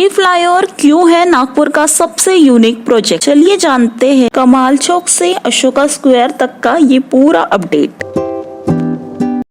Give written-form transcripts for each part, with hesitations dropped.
ये फ्लाईओवर क्यों है नागपुर का सबसे यूनिक प्रोजेक्ट, चलिए जानते हैं कमाल चौक से अशोका स्क्वायर तक का ये पूरा update.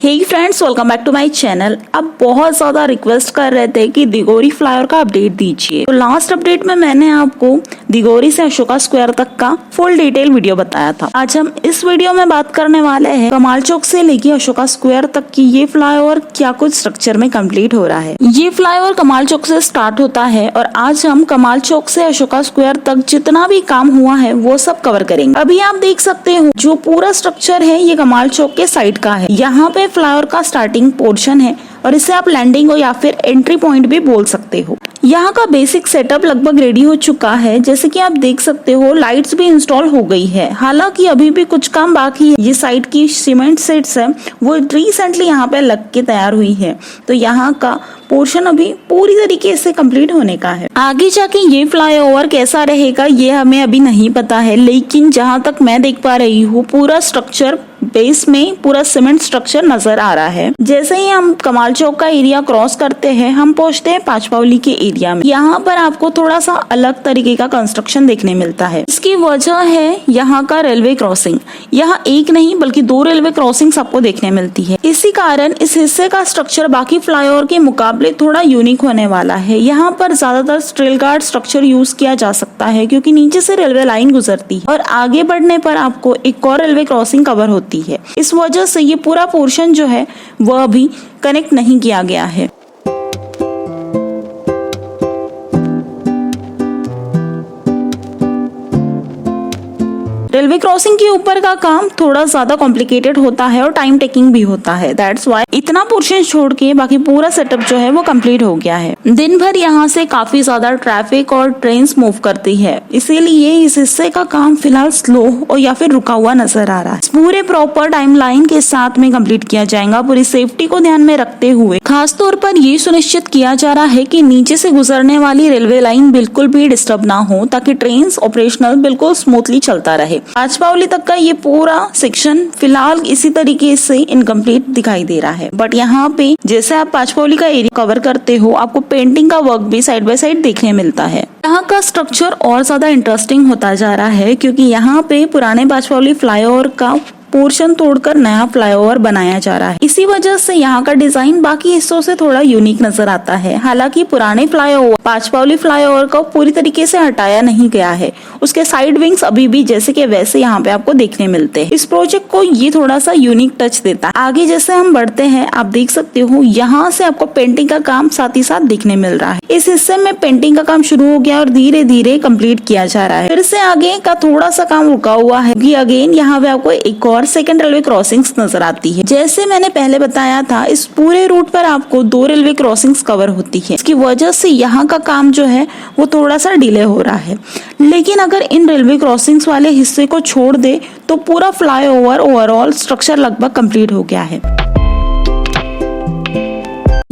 Hey friends, welcome back to my channel. अब बहुत ज्यादा रिक्वेस्ट कर रहे थे कि दिगोरी फ्लाईओवर का अपडेट दीजिए। तो लास्ट अपडेट में मैंने आपको दिगोरी से अशोका स्क्वायर तक का फुल डिटेल वीडियो बताया था। आज हम इस वीडियो में बात करने वाले हैं कमाल चौक से लेके अशोका स्क्वायर तक की ये फ्लाईओवर क्या कुछ स्ट्रक्चर में कंप्लीट हो रहा है। ये फ्लाईओवर कमाल चौक से स्टार्ट होता है और आज हम कमाल चौक से अशोका स्क्वायर तक जितना भी काम हुआ है वो सब कवर करेंगे। अभी आप देख सकते हो जो पूरा स्ट्रक्चर है ये कमाल चौक के साइड का है। यहाँ पे फ्लाईओवर का स्टार्टिंग पोर्शन है और इसे आप लैंडिंग या फिर एंट्री पॉइंट भी बोल सकते हो। यहाँ का बेसिक सेटअप लगभग रेडी हो चुका है। जैसे कि आप देख सकते हो लाइट्स भी इंस्टॉल हो गई है, हालांकि अभी भी कुछ काम बाकी है। ये साइड की सीमेंट सेट्स है वो रिसेंटली यहाँ पे लग के तैयार हुई है, तो यहाँ का पोर्शन अभी पूरी तरीके से कंप्लीट होने का है। आगे जाके ये फ्लाईओवर कैसा रहेगा ये हमें अभी नहीं पता है, लेकिन जहाँ तक मैं देख पा रही हूँ पूरा स्ट्रक्चर बेस में पूरा सीमेंट स्ट्रक्चर नजर आ रहा है। जैसे ही हम कमाल चौक का एरिया क्रॉस करते हैं हम पहुंचते हैं पांचपावली के एरिया में। यहाँ पर आपको थोड़ा सा अलग तरीके का कंस्ट्रक्शन देखने मिलता है। इसकी वजह है यहाँ का रेलवे क्रॉसिंग। यहाँ एक नहीं बल्कि 2 रेलवे क्रॉसिंग्स आपको देखने मिलती है। इसी कारण इस हिस्से का स्ट्रक्चर बाकी फ्लाईओवर के मुकाबले थोड़ा यूनिक होने वाला है। यहाँ पर ज्यादातर स्ट्रेल गार्ड स्ट्रक्चर यूज किया जा सकता है क्योंकि नीचे से रेलवे लाइन गुजरती है और आगे बढ़ने पर आपको एक और रेलवे क्रॉसिंग कवर होती है। इस वजह से ये पूरा पोर्शन जो है वह अभी कनेक्ट नहीं किया गया है। रेलवे क्रॉसिंग के ऊपर का काम थोड़ा ज्यादा कॉम्प्लिकेटेड होता है और टाइम टेकिंग भी होता है। दैट्स व्हाई इतना पोर्शन छोड़ के बाकी पूरा सेटअप जो है वो कंप्लीट हो गया है। दिन भर यहाँ से काफी ज्यादा ट्रैफिक और ट्रेन्स मूव करती है, इसीलिए इस हिस्से का काम फिलहाल स्लो और या फिर रुका हुआ नजर आ रहा है। पूरे प्रॉपर टाइमलाइन के साथ में कंप्लीट किया जाएगा, पूरी सेफ्टी को ध्यान में रखते हुए। खास तौर पर ये सुनिश्चित किया जा रहा है कि नीचे से गुजरने वाली रेलवे लाइन बिल्कुल भी डिस्टर्ब ना हो, ताकि ट्रेन ऑपरेशनल बिल्कुल स्मूथली चलता रहे। पांचपावली तक का ये पूरा सेक्शन फिलहाल इसी तरीके से इनकम्प्लीट दिखाई दे रहा है, बट यहाँ पे जैसे आप पांचपावली का एरिया कवर करते हो आपको पेंटिंग का वर्क भी साइड बाय साइड देखने मिलता है। यहाँ का स्ट्रक्चर और ज्यादा इंटरेस्टिंग होता जा रहा है क्योंकि यहाँ पे पुराने पांचपावली फ्लाईओवर का पोर्शन तोड़कर नया फ्लाईओवर बनाया जा रहा है। इसी वजह से यहाँ का डिजाइन बाकी हिस्सों से थोड़ा यूनिक नजर आता है। हालांकि पुराने फ्लाईओवर पांचपावली फ्लाईओवर को पूरी तरीके से हटाया नहीं गया है, उसके साइड विंग्स अभी भी जैसे के वैसे यहाँ पे आपको देखने मिलते हैं। इस प्रोजेक्ट को ये थोड़ा सा यूनिक टच देता है। आगे जैसे हम बढ़ते हैं आप देख सकते हो यहाँ से आपको पेंटिंग का काम साथ ही साथ देखने मिल रहा है। इस हिस्से में पेंटिंग का काम शुरू हो गया और धीरे धीरे कंप्लीट किया जा रहा है। फिर से आगे का थोड़ा सा काम रुका हुआ है कि अगेन यहाँ पे आपको एक और सेकंड रेलवे क्रॉसिंग्स नजर आती है। जैसे मैंने पहले बताया था इस पूरे रूट पर आपको 2 रेलवे क्रॉसिंग्स कवर होती है। इसकी वजह से यहाँ का काम जो है वो थोड़ा सा डिले हो रहा है, लेकिन अगर इन रेलवे क्रॉसिंग्स वाले हिस्से को छोड़ दे तो पूरा फ्लाईओवर ओवरऑल स्ट्रक्चर लगभग कंप्लीट हो गया है।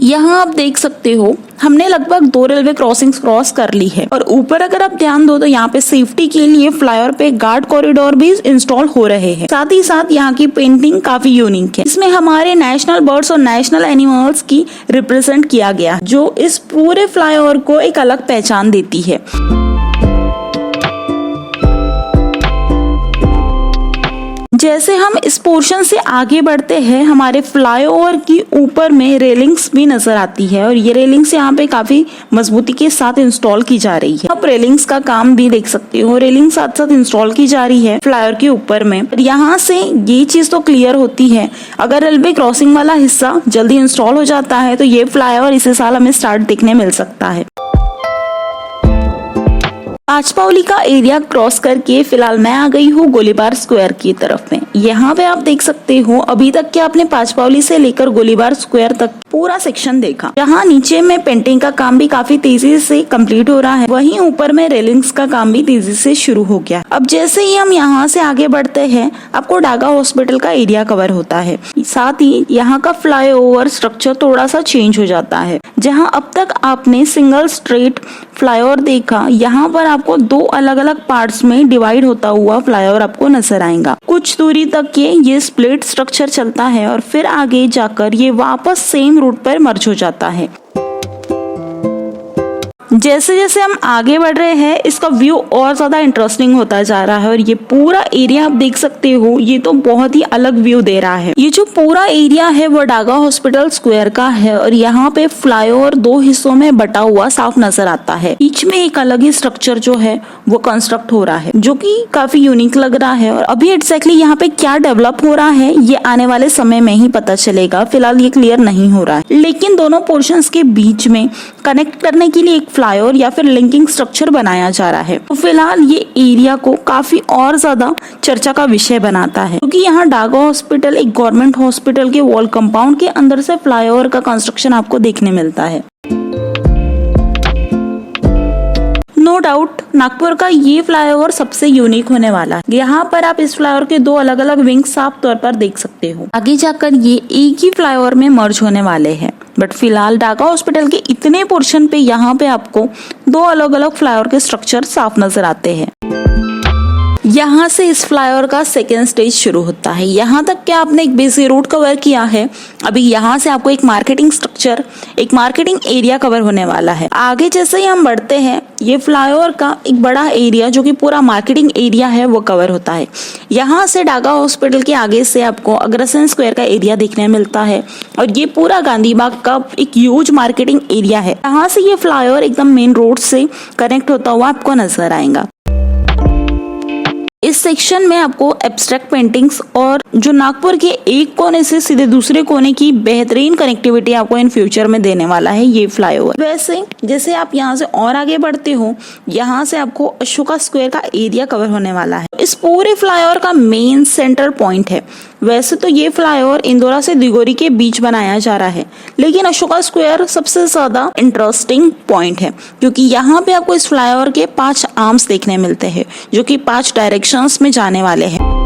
यहाँ आप देख सकते हो हमने लगभग 2 रेलवे क्रॉसिंग्स क्रॉस कर ली है और ऊपर अगर आप ध्यान दो तो यहाँ पे सेफ्टी के लिए फ्लाईओवर पे गार्ड कॉरिडोर भी इंस्टॉल हो रहे हैं। साथ ही साथ यहाँ की पेंटिंग काफी यूनिक है। इसमें हमारे नेशनल बर्ड्स और नेशनल एनिमल्स की रिप्रेजेंट किया गया, जो इस पूरे फ्लाईओवर को एक अलग पहचान देती है। जैसे हम इस पोर्शन से आगे बढ़ते हैं हमारे फ्लाईओवर की ऊपर में रेलिंग्स भी नजर आती है और ये रेलिंग्स यहाँ पे काफी मजबूती के साथ इंस्टॉल की जा रही है। आप रेलिंग्स का काम भी देख सकते हो, रेलिंग साथ साथ इंस्टॉल की जा रही है फ्लाईओवर के ऊपर में। यहाँ से ये चीज तो क्लियर होती है, अगर रेलवे क्रॉसिंग वाला हिस्सा जल्दी इंस्टॉल हो जाता है तो ये फ्लाईओवर इसी साल हमें स्टार्ट देखने मिल सकता है। पांचपावली का एरिया क्रॉस करके फिलहाल मैं आ गई हूँ गोलीबार स्क्वायर की तरफ में। यहाँ पे आप देख सकते हो अभी तक क्या आपने पांचपावली से लेकर गोलीबार स्क्वायर तक पूरा सेक्शन देखा। यहाँ नीचे में पेंटिंग का काम भी काफी तेजी से कंप्लीट हो रहा है, वहीं ऊपर में रेलिंग्स का काम भी तेजी से शुरू हो गया। अब जैसे ही हम यहाँ से आगे बढ़ते हैं आपको डागा हॉस्पिटल का एरिया कवर होता है। साथ ही यहाँ का फ्लाईओवर स्ट्रक्चर थोड़ा सा चेंज हो जाता है। जहाँ अब तक आपने सिंगल स्ट्रेट फ्लाईओवर देखा, यहाँ पर आपको 2 अलग अलग पार्ट्स में डिवाइड होता हुआ फ्लाईओवर आपको नजर आएगा। कुछ दूरी तक ये स्प्लिट स्ट्रक्चर चलता है और फिर आगे जाकर ये वापस सेम रूट पर मर्ज हो जाता है। जैसे जैसे हम आगे बढ़ रहे हैं इसका व्यू और ज्यादा इंटरेस्टिंग होता जा रहा है और ये पूरा एरिया आप देख सकते हो, ये तो बहुत ही अलग व्यू दे रहा है। ये जो पूरा एरिया है वो डागा हॉस्पिटल स्क्वायर का है और यहाँ पे फ्लाईओवर 2 हिस्सों में बटा हुआ साफ नजर आता है। बीच में एक अलग ही स्ट्रक्चर जो है वो कंस्ट्रक्ट हो रहा है जो कि काफी यूनिक लग रहा है और अभी एग्जैक्टली यहाँ पे क्या डेवलप हो रहा है ये आने वाले समय में ही पता चलेगा। फिलहाल ये क्लियर नहीं हो रहा है, लेकिन दोनों पोर्शंस के बीच में कनेक्ट करने के लिए एक फ्लाईओवर या फिर लिंकिंग स्ट्रक्चर बनाया जा रहा है। तो फिलहाल ये एरिया को काफी और ज्यादा चर्चा का विषय बनाता है क्योंकि यहाँ डागा हॉस्पिटल एक गवर्नमेंट हॉस्पिटल के वॉल कंपाउंड के अंदर से फ्लाईओवर का कंस्ट्रक्शन आपको देखने मिलता है। नो डाउट नागपुर का ये फ्लाईओवर सबसे यूनिक होने वाला है। यहाँ पर आप इस फ्लाईओवर के 2 अलग अलग विंग साफ तौर पर देख सकते हो। आगे जाकर ये एक ही फ्लाईओवर में मर्ज होने वाले हैं, बट फिलहाल डागा हॉस्पिटल के इतने पोर्शन पे यहाँ पे आपको 2 अलग अलग फ्लाईओवर के स्ट्रक्चर साफ नजर आते हैं। यहाँ से इस फ्लाईओवर का सेकेंड स्टेज शुरू होता है। यहाँ तक क्या आपने एक बेसिक रूट कवर किया है, अभी यहाँ से आपको एक मार्केटिंग स्ट्रक्चर, एक मार्केटिंग एरिया कवर होने वाला है। आगे जैसे ही हम बढ़ते हैं ये फ्लाईओवर का एक बड़ा एरिया जो कि पूरा मार्केटिंग एरिया है वो कवर होता है। यहाँ से डागा हॉस्पिटल के आगे से आपको अग्रसेन स्क्वायर का एरिया देखने मिलता है और ये पूरा गांधी बाग का एक ह्यूज मार्केटिंग एरिया है। यहाँ से ये फ्लाईओवर एकदम मेन रोड से कनेक्ट होता हुआ आपको नजर आएगा। इस सेक्शन में आपको एब्स्ट्रैक्ट पेंटिंग्स और जो नागपुर के एक कोने से सीधे दूसरे कोने की बेहतरीन कनेक्टिविटी आपको इन फ्यूचर में देने वाला है ये फ्लाईओवर। वैसे जैसे आप यहाँ से और आगे बढ़ते हो यहाँ से आपको अशोका स्क्वायर का एरिया कवर होने वाला है। इस पूरे फ्लाईओवर का मेन सेंटर पॉइंट है। वैसे तो ये फ्लाईओवर इंदौरा से दिगोरी के बीच बनाया जा रहा है, लेकिन अशोका स्क्वायर सबसे ज्यादा इंटरेस्टिंग पॉइंट है क्योंकि यहाँ पे आपको इस फ्लाईओवर के 5 आर्म्स देखने मिलते हैं जो कि 5 डायरेक्शंस में जाने वाले हैं।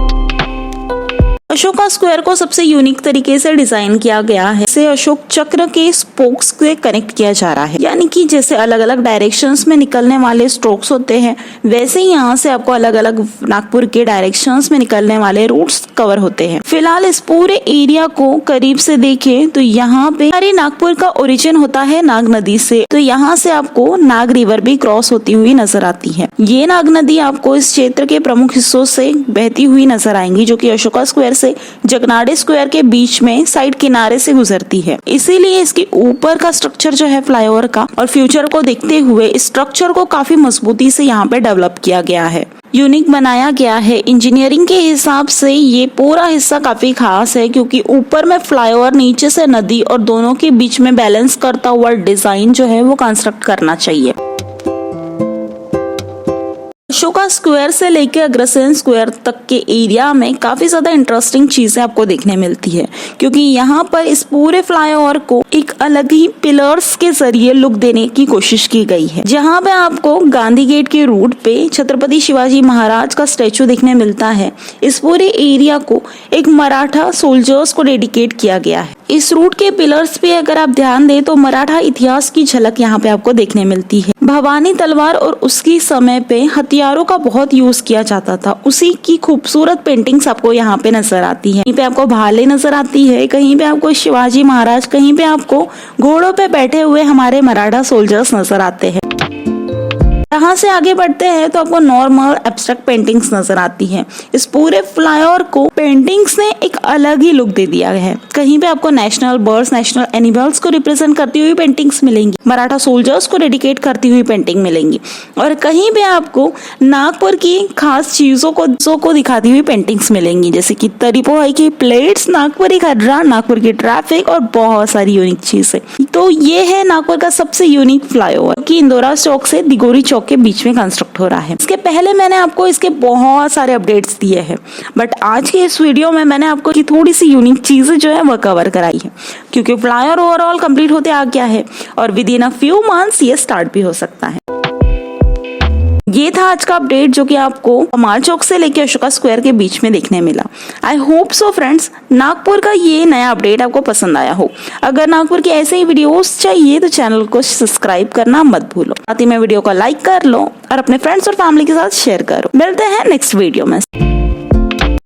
अशोका स्क्वायर को सबसे यूनिक तरीके से डिजाइन किया गया है। इसे अशोक चक्र के स्पोक्स से कनेक्ट किया जा रहा है, यानी कि जैसे अलग अलग डायरेक्शंस में निकलने वाले स्ट्रोक्स होते हैं वैसे ही यहाँ से आपको अलग अलग नागपुर के डायरेक्शंस में निकलने वाले रूट्स कवर होते हैं। फिलहाल इस पूरे एरिया को करीब से देखें तो यहाँ पे हमारे नागपुर का ओरिजिन होता है नाग नदी से, तो यहाँ से आपको नाग रिवर भी क्रॉस होती हुई नजर आती है। ये नाग नदी आपको इस क्षेत्र के प्रमुख हिस्सों से बहती हुई नजर आएंगी जो कि अशोका स्क्वायर से जगनाड़े स्क्वायर के बीच में साइड किनारे से गुजरती है। इसीलिए इसके ऊपर का स्ट्रक्चर जो है फ्लाईओवर का और फ्यूचर को देखते हुए इस स्ट्रक्चर को काफी मजबूती से यहाँ पे डेवलप किया गया है, यूनिक बनाया गया है। इंजीनियरिंग के हिसाब से ये पूरा हिस्सा काफी खास है क्योंकि ऊपर में फ्लाईओवर, नीचे से नदी और दोनों के बीच में बैलेंस करता हुआ डिजाइन जो है वो कंस्ट्रक्ट करना चाहिए। अशोका स्क्वायर से लेकर अग्रसेन स्क्वायर तक के एरिया में काफी ज्यादा इंटरेस्टिंग चीजें आपको देखने मिलती है क्योंकि यहाँ पर इस पूरे फ्लाईओवर को एक अलग ही पिलर्स के जरिए लुक देने की कोशिश की गई है। जहाँ पे आपको गांधी गेट के रूट पे छत्रपति शिवाजी महाराज का स्टेचू देखने मिलता है। इस पूरे एरिया को एक मराठा सोल्जर्स को डेडिकेट किया गया है। इस रूट के पिलर्स पे अगर आप ध्यान दें तो मराठा इतिहास की झलक यहाँ पे आपको देखने मिलती है। भवानी तलवार और उसकी समय पे हथियारों का बहुत यूज किया जाता था, उसी की खूबसूरत पेंटिंग्स आपको यहाँ पे नजर आती है। कहीं पे आपको भाले नजर आती है, कहीं पे आपको शिवाजी महाराज, कहीं पे आपको घोड़ों पे बैठे हुए हमारे मराठा सोल्जर्स नजर आते हैं। यहाँ से आगे बढ़ते हैं तो आपको नॉर्मल एब्स्ट्रैक्ट पेंटिंग्स नजर आती है। इस पूरे फ्लाईओवर को पेंटिंग्स ने एक अलग ही लुक दे दिया है। कहीं पे आपको नेशनल बर्ड्स, नेशनल एनिमल्स को रिप्रेजेंट करती हुई पेंटिंग्स मिलेंगी, मराठा सोल्जर्स को डेडिकेट करती हुई पेंटिंग मिलेंगी और कहीं पे आपको नागपुर की खास चीजों को दिखाती हुई पेंटिंग्स मिलेंगी जैसे कि तरीपोहाई की प्लेट्स, नागपुरी खर्रा, नागपुर की ट्रैफिक और बहुत सारी यूनिक चीजें। तो ये है नागपुर का सबसे यूनिक फ्लाईओवर कि इंदौरा चौक से दिगोरी चौक के बीच में कंस्ट्रक्ट हो रहा है। इसके पहले मैंने आपको इसके बहुत सारे अपडेट्स दिए हैं, बट आज के इस वीडियो में मैंने आपको की थोड़ी सी यूनिक चीजें जो है वो कवर कराई है क्योंकि फ्लाईओवर ओवरऑल कंप्लीट होते आ गया है और with in a few months ये स्टार्ट भी हो सकता है। ये था आज का अपडेट जो कि आपको कमाल चौक से लेकर अशोका स्क्वायर के बीच में देखने मिला। I hope so friends Nagpur का ये नया अपडेट आपको पसंद आया हो। अगर नागपुर के ऐसे ही वीडियोस चाहिए तो चैनल को सब्सक्राइब करना मत भूलो, साथ ही में वीडियो को लाइक कर लो और अपने फ्रेंड्स और फैमिली के साथ शेयर करो। मिलते हैं नेक्स्ट वीडियो में।